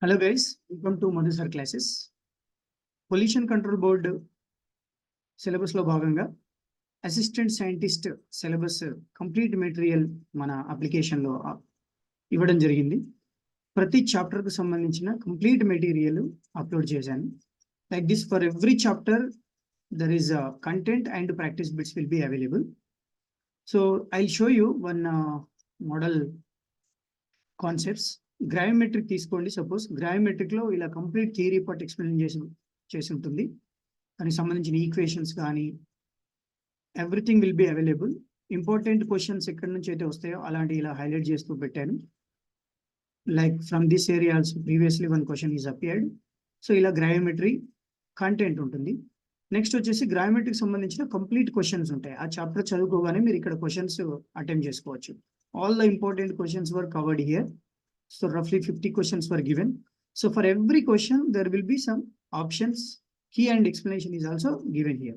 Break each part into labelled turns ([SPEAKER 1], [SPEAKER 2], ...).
[SPEAKER 1] Hello guys, welcome to Madhu Sir classes. Pollution Control Board syllabus లో భాగంగా assistant scientist syllabus complete material మన application లో ఇవ్వడం జరిగింది. ప్రతి చాప్టర్ కు సంబంధించిన కంప్లీట్ మెటీరియల్ అప్లోడ్ చేశాను. Like this for every chapter there is a content and practice bits will be available. So I'll show you one model concepts. Gravimetric తీసుకోండి. Suppose gravimetric లో ఇలా కంప్లీట్ థియరీ పార్ట్ ఎక్స్ప్లెయిన్ చేసి ఉంటుంది. దానికి సంబంధించిన equations కానీ everything will be available. Important questions ఎక్కడి నుంచి అయితే వస్తాయో అలాంటి ఇలా హైలైట్ చేస్తూ పెట్టాను. Like from this area also previously one question is appeared. So ఇలా గ్రావిమెట్రీ కంటెంట్ ఉంటుంది. నెక్స్ట్ వచ్చేసి గ్రావిమెట్రీకి సంబంధించిన కంప్లీట్ క్వశ్చన్స్ ఉంటాయి. ఆ చాప్టర్ చదువుకోగానే మీరు ఇక్కడ క్వశ్చన్స్ అటెంప్ట్ చేసుకోవచ్చు. All the important questions were covered here. So roughly 50 questions were given. So for every question, there will be some options. Key and explanation is also given here.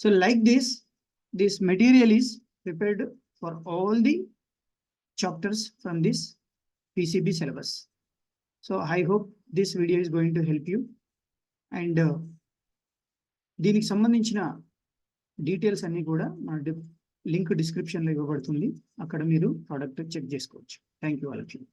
[SPEAKER 1] So like this material is prepared for all the chapters from this PCB syllabus. So I hope this video is going to help you. And దీనికి సంబంధించిన details అన్ని కూడా మన link description లో ఇవ్వబడుతుంది. అక్కడ మీరు product check చేసుకోవచ్చు. Thank you all of you.